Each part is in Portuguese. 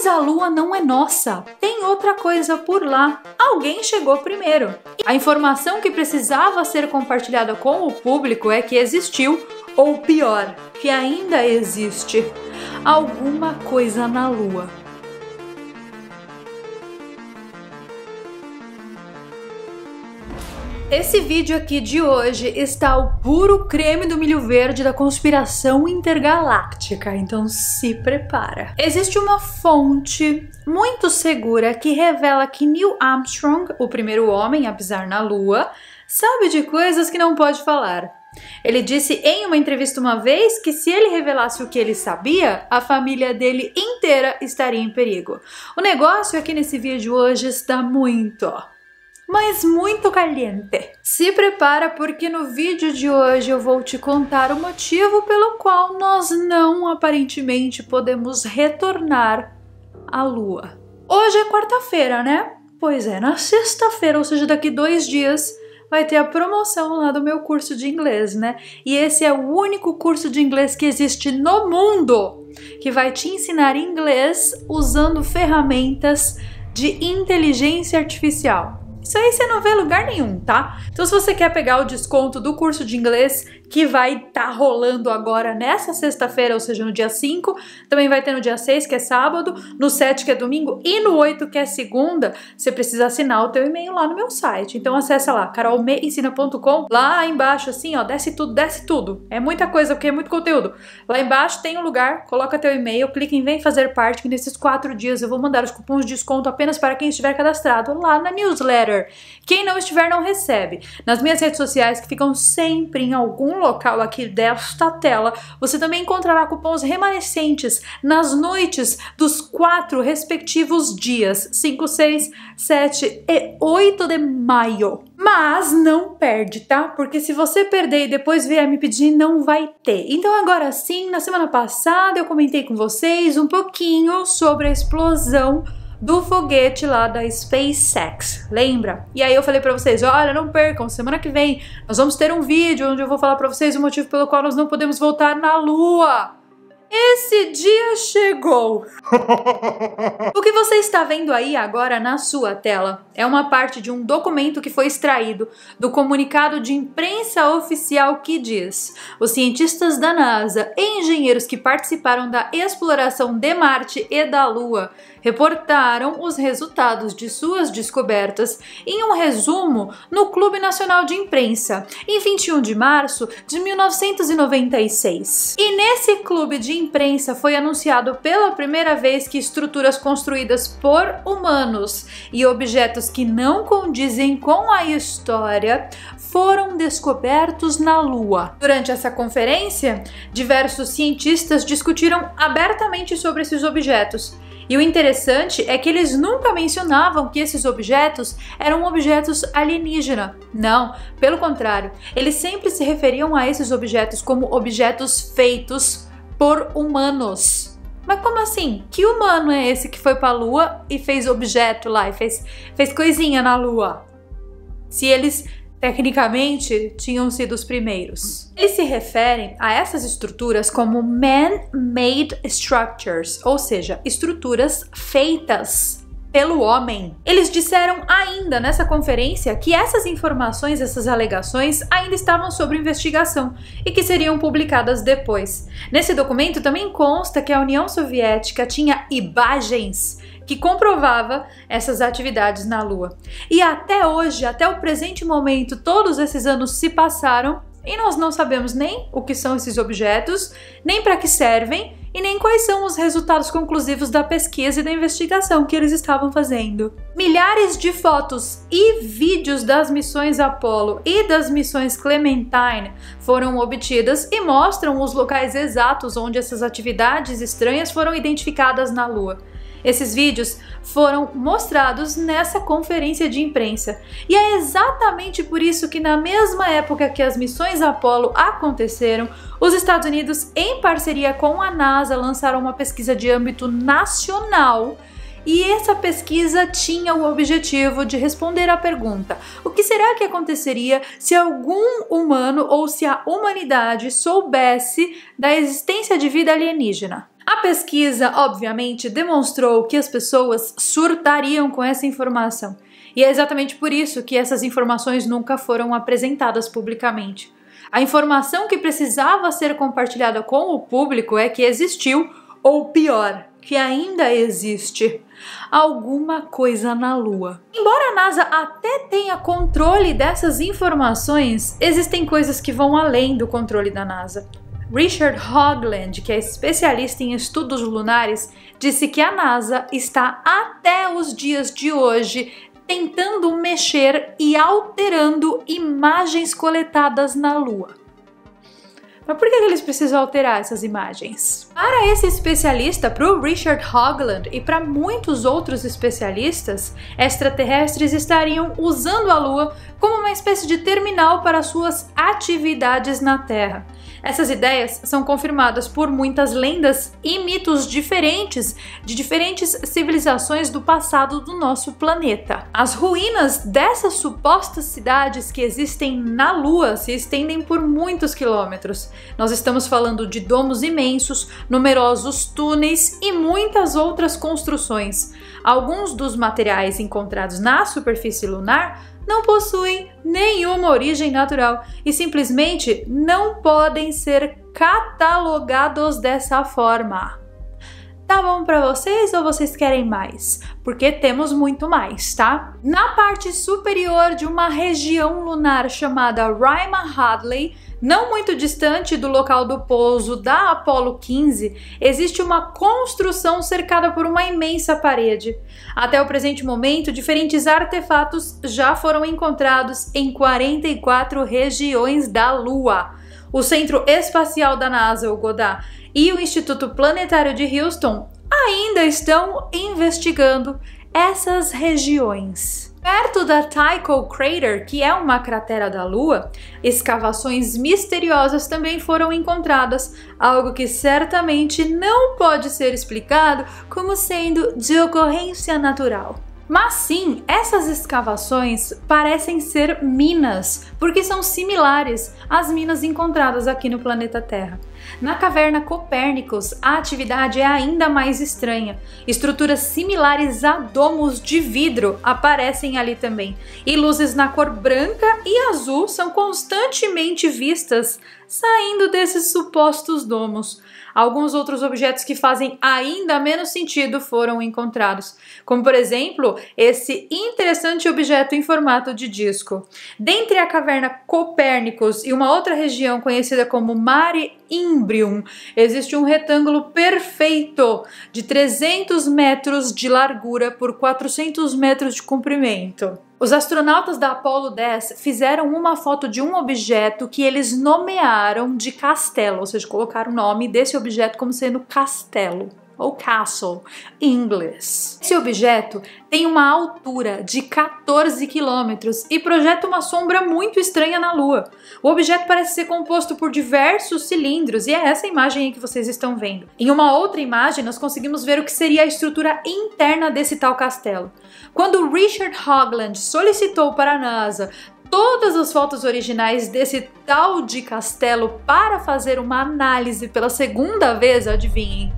Mas a Lua não é nossa, tem outra coisa por lá. Alguém chegou primeiro. A informação que precisava ser compartilhada com o público é que existiu, ou pior, que ainda existe, alguma coisa na Lua. Esse vídeo aqui de hoje está o puro creme do milho verde da conspiração intergaláctica, então se prepara. Existe uma fonte muito segura que revela que Neil Armstrong, o primeiro homem a pisar na Lua, sabe de coisas que não pode falar. Ele disse em uma entrevista uma vez que se ele revelasse o que ele sabia, a família dele inteira estaria em perigo. O negócio aqui nesse vídeo hoje está muito caliente. Se prepara porque no vídeo de hoje eu vou te contar o motivo pelo qual nós não aparentemente podemos retornar à Lua. Hoje é quarta-feira, né? Pois é, na sexta-feira, ou seja, daqui 2 dias, vai ter a promoção lá do meu curso de inglês, né? E esse é o único curso de inglês que existe no mundo que vai te ensinar inglês usando ferramentas de inteligência artificial. Isso aí você não vê em lugar nenhum, tá? Então se você quer pegar o desconto do curso de inglês que vai estar rolando agora nessa sexta-feira, ou seja, no dia 5, também vai ter no dia 6, que é sábado, no 7, que é domingo, e no 8, que é segunda, você precisa assinar o teu e-mail lá no meu site. Então acessa lá, carolmeensina.com, lá embaixo assim, ó, desce tudo. É muita coisa, porque é muito conteúdo. Lá embaixo tem um lugar, coloca teu e-mail, clica em Vem Fazer Parte, que nesses 4 dias eu vou mandar os cupons de desconto apenas para quem estiver cadastrado lá na newsletter. Quem não estiver não recebe. Nas minhas redes sociais, que ficam sempre em algum local aqui desta tela, você também encontrará cupons remanescentes nas noites dos 4 respectivos dias, 5, 6, 7 e 8 de maio. Mas não perde, tá? Porque se você perder e depois vier me pedir, não vai ter. Então agora sim, na semana passada eu comentei com vocês um pouquinho sobre a explosão do foguete lá da SpaceX, lembra? E aí eu falei pra vocês, olha, não percam, semana que vem nós vamos ter um vídeo onde eu vou falar pra vocês o motivo pelo qual nós não podemos voltar na Lua. Esse dia chegou! O que você está vendo aí agora na sua tela é uma parte de um documento que foi extraído do comunicado de imprensa oficial que diz: os cientistas da NASA e engenheiros que participaram da exploração de Marte e da Lua reportaram os resultados de suas descobertas em um resumo no Clube Nacional de Imprensa, em 21 de março de 1996. E nesse clube de imprensa foi anunciado pela primeira vez que estruturas construídas por humanos e objetos que não condizem com a história foram descobertos na Lua. Durante essa conferência, diversos cientistas discutiram abertamente sobre esses objetos. E o interessante é que eles nunca mencionavam que esses objetos eram objetos alienígenas. Não, pelo contrário, eles sempre se referiam a esses objetos como objetos feitos por humanos. Mas como assim? Que humano é esse que foi para a Lua e fez objeto lá e fez coisinha na Lua? Se eles tecnicamente tinham sido os primeiros. Eles se referem a essas estruturas como man-made structures, ou seja, estruturas feitas pelo homem. Eles disseram ainda nessa conferência que essas informações, essas alegações ainda estavam sob investigação e que seriam publicadas depois. Nesse documento também consta que a União Soviética tinha imagens que comprovava essas atividades na Lua. E até hoje, até o presente momento, todos esses anos se passaram e nós não sabemos nem o que são esses objetos, nem para que servem e nem quais são os resultados conclusivos da pesquisa e da investigação que eles estavam fazendo. Milhares de fotos e vídeos das missões Apollo e das missões Clementine foram obtidas e mostram os locais exatos onde essas atividades estranhas foram identificadas na Lua. Esses vídeos foram mostrados nessa conferência de imprensa. E é exatamente por isso que na mesma época que as missões Apollo aconteceram, os Estados Unidos, em parceria com a NASA, lançaram uma pesquisa de âmbito nacional. E essa pesquisa tinha o objetivo de responder à pergunta: o que será que aconteceria se algum humano ou se a humanidade soubesse da existência de vida alienígena? A pesquisa, obviamente, demonstrou que as pessoas surtariam com essa informação. E é exatamente por isso que essas informações nunca foram apresentadas publicamente. A informação que precisava ser compartilhada com o público é que existiu, ou pior, que ainda existe, alguma coisa na Lua. Embora a NASA até tenha controle dessas informações, existem coisas que vão além do controle da NASA. Richard Hoagland, que é especialista em estudos lunares, disse que a NASA está até os dias de hoje tentando mexer e alterando imagens coletadas na Lua. Mas por que eles precisam alterar essas imagens? Para esse especialista, para o Richard Hoagland e para muitos outros especialistas, extraterrestres estariam usando a Lua como uma espécie de terminal para suas atividades na Terra. Essas ideias são confirmadas por muitas lendas e mitos diferentes de diferentes civilizações do passado do nosso planeta. As ruínas dessas supostas cidades que existem na Lua se estendem por muitos quilômetros. Nós estamos falando de domos imensos, numerosos túneis e muitas outras construções. Alguns dos materiais encontrados na superfície lunar não possuem nenhuma origem natural e simplesmente não podem ser catalogados dessa forma. Tá bom para vocês ou vocês querem mais? Porque temos muito mais, tá? Na parte superior de uma região lunar chamada Rima-Hadley, não muito distante do local do pouso da Apollo 15, existe uma construção cercada por uma imensa parede. Até o presente momento, diferentes artefatos já foram encontrados em 44 regiões da Lua. O Centro Espacial da NASA, o Goddard, e o Instituto Planetário de Houston ainda estão investigando essas regiões. Perto da Tycho Crater, que é uma cratera da Lua, escavações misteriosas também foram encontradas, algo que certamente não pode ser explicado como sendo de ocorrência natural. Mas sim, essas escavações parecem ser minas, porque são similares às minas encontradas aqui no planeta Terra. Na caverna Copérnicos, a atividade é ainda mais estranha. Estruturas similares a domos de vidro aparecem ali também, e luzes na cor branca e azul são constantemente vistas saindo desses supostos domos. Alguns outros objetos que fazem ainda menos sentido foram encontrados, como por exemplo, esse interessante objeto em formato de disco. Dentre a caverna Copérnicos e uma outra região conhecida como Mare Imbrium, existe um retângulo perfeito de 300 metros de largura por 400 metros de comprimento. Os astronautas da Apollo 10 fizeram uma foto de um objeto que eles nomearam de castelo, ou seja, colocaram o nome desse objeto como sendo castelo, ou castle, em inglês. Esse objeto tem uma altura de 14 quilômetros e projeta uma sombra muito estranha na Lua. O objeto parece ser composto por diversos cilindros e é essa imagem aí que vocês estão vendo. Em uma outra imagem, nós conseguimos ver o que seria a estrutura interna desse tal castelo. Quando Richard Hoagland solicitou para a NASA todas as fotos originais desse tal de castelo para fazer uma análise pela segunda vez, adivinhem?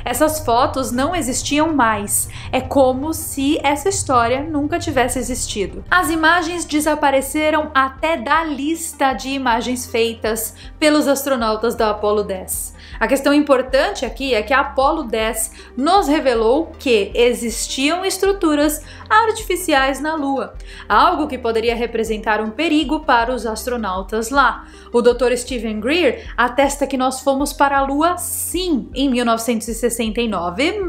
Essas fotos não existiam mais. É como se essa história nunca tivesse existido. As imagens desapareceram até da lista de imagens feitas pelos astronautas da Apollo 10. A questão importante aqui é que a Apollo 10 nos revelou que existiam estruturas artificiais na Lua, algo que poderia representar um perigo para os astronautas lá. O Dr. Steven Greer atesta que nós fomos para a Lua sim em 1969,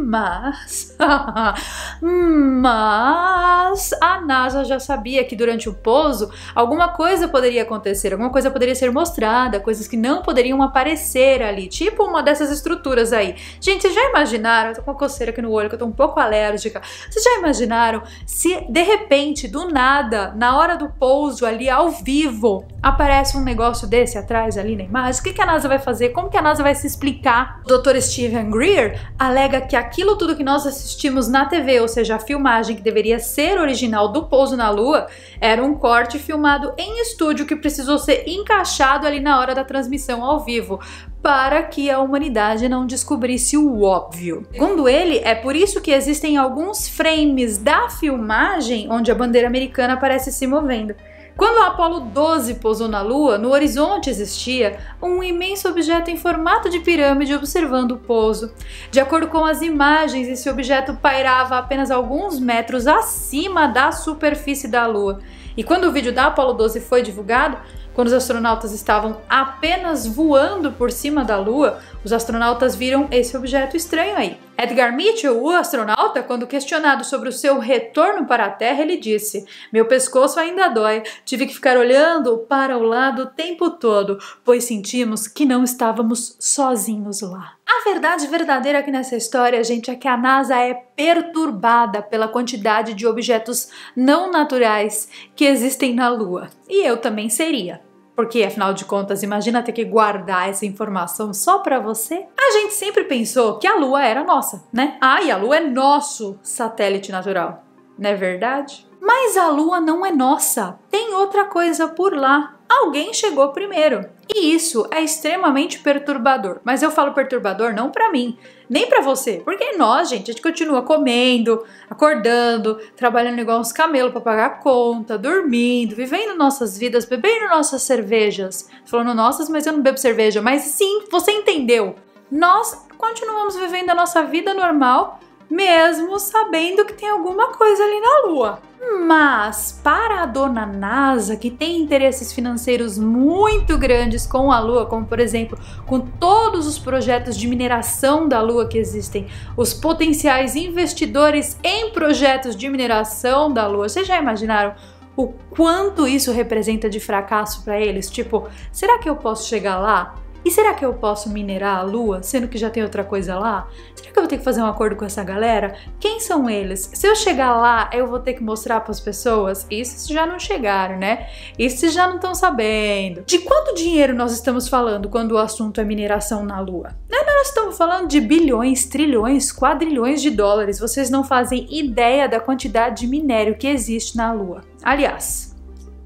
mas a NASA já sabia que durante o pouso alguma coisa poderia acontecer, alguma coisa poderia ser mostrada, coisas que não poderiam aparecer ali, tipo uma dessas estruturas aí. Gente, vocês já imaginaram? Eu tô com uma coceira aqui no olho, que eu tô um pouco alérgica. Vocês já imaginaram se de repente, do nada, na hora do pouso ali ao vivo, aparece um negócio desse atrás ali na imagem? O que a NASA vai fazer? Como que a NASA vai se explicar? O Dr. Steven Greer alega que aquilo tudo que nós assistimos na TV, ou seja, a filmagem que deveria ser original do pouso na Lua, era um corte filmado em estúdio que precisou ser encaixado ali na hora da transmissão ao vivo. para que a humanidade não descobrisse o óbvio. Segundo ele, é por isso que existem alguns frames da filmagem onde a bandeira americana aparece se movendo. Quando o Apollo 12 pousou na Lua, no horizonte existia um imenso objeto em formato de pirâmide observando o pouso. De acordo com as imagens, esse objeto pairava apenas alguns metros acima da superfície da Lua. E quando o vídeo da Apollo 12 foi divulgado, quando os astronautas estavam apenas voando por cima da Lua, os astronautas viram esse objeto estranho aí. Edgar Mitchell, o astronauta, quando questionado sobre o seu retorno para a Terra, ele disse: "Meu pescoço ainda dói, tive que ficar olhando para o lado o tempo todo, pois sentimos que não estávamos sozinhos lá." A verdade verdadeira aqui nessa história, gente, é que a NASA é perturbada pela quantidade de objetos não naturais que existem na Lua. E eu também seria. Porque, afinal de contas, imagina ter que guardar essa informação só pra você? A gente sempre pensou que a Lua era nossa, né? Ah, e a Lua é nosso satélite natural, não é verdade? Mas a Lua não é nossa, tem outra coisa por lá. Alguém chegou primeiro. E isso é extremamente perturbador. Mas eu falo perturbador não pra mim, nem pra você. Porque nós, gente, a gente continua comendo, acordando, trabalhando igual uns camelos pra pagar a conta, dormindo, vivendo nossas vidas, bebendo nossas cervejas. Falando nossas, mas eu não bebo cerveja. Mas sim, você entendeu. Nós continuamos vivendo a nossa vida normal, mesmo sabendo que tem alguma coisa ali na Lua. Mas para a dona NASA, que tem interesses financeiros muito grandes com a Lua, como por exemplo, com todos os projetos de mineração da Lua que existem, os potenciais investidores em projetos de mineração da Lua, vocês já imaginaram o quanto isso representa de fracasso para eles? Tipo, será que eu posso chegar lá? E será que eu posso minerar a Lua, sendo que já tem outra coisa lá? Será que eu vou ter que fazer um acordo com essa galera? Quem são eles? Se eu chegar lá, eu vou ter que mostrar para as pessoas? Isso já não chegaram, né? Isso já não estão sabendo. De quanto dinheiro nós estamos falando quando o assunto é mineração na Lua? Nós estamos falando de bilhões, trilhões, quadrilhões de dólares. Vocês não fazem ideia da quantidade de minério que existe na Lua. Aliás,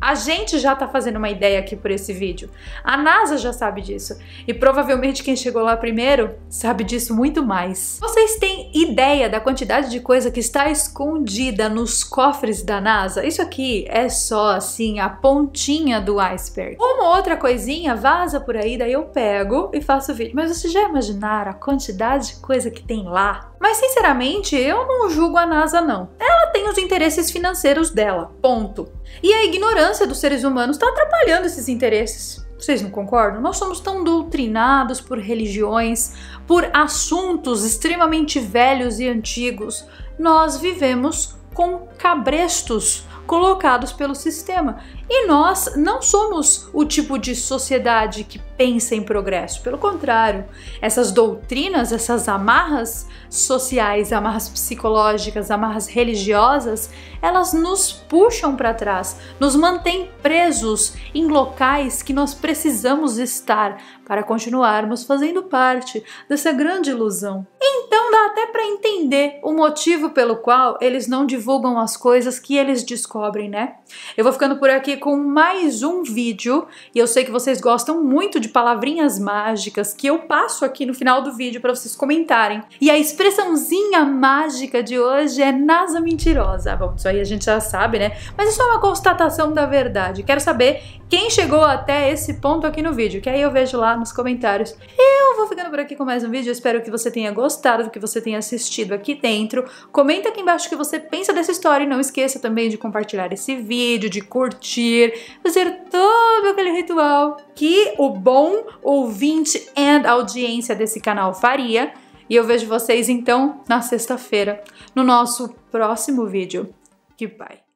a gente já tá fazendo uma ideia aqui por esse vídeo. A NASA já sabe disso. E provavelmente quem chegou lá primeiro sabe disso muito mais. Vocês têm ideia da quantidade de coisa que está escondida nos cofres da NASA? Isso aqui é só, assim, a pontinha do iceberg. Uma outra coisinha vaza por aí, daí eu pego e faço vídeo. Mas vocês já imaginaram a quantidade de coisa que tem lá? Mas, sinceramente, eu não julgo a NASA, não. Ela tem os interesses financeiros dela, ponto. E a ignorância dos seres humanos está atrapalhando esses interesses. Vocês não concordam? Nós somos tão doutrinados por religiões, por assuntos extremamente velhos e antigos. Nós vivemos com cabrestos colocados pelo sistema. E nós não somos o tipo de sociedade que pensa em progresso. Pelo contrário, essas doutrinas, essas amarras sociais, amarras psicológicas, amarras religiosas, elas nos puxam para trás, nos mantêm presos em locais que nós precisamos estar para continuarmos fazendo parte dessa grande ilusão. Então dá até para entender o motivo pelo qual eles não divulgam as coisas que eles descobrem, né? Eu vou ficando por aqui com mais um vídeo e eu sei que vocês gostam muito de palavrinhas mágicas que eu passo aqui no final do vídeo para vocês comentarem. E a expressãozinha mágica de hoje é NASA mentirosa. Bom, isso aí a gente já sabe, né? Mas isso é uma constatação da verdade. Quero saber quem chegou até esse ponto aqui no vídeo, que aí eu vejo lá nos comentários. Eu vou ficando por aqui com mais um vídeo. Eu espero que você tenha gostado do que você tenha assistido aqui dentro. Comenta aqui embaixo o que você pensa dessa história e não esqueça também de compartilhar esse vídeo, de curtir, fazer todo aquele ritual que o bom ouvinte e audiência desse canal faria. E eu vejo vocês então na sexta-feira no nosso próximo vídeo. Goodbye.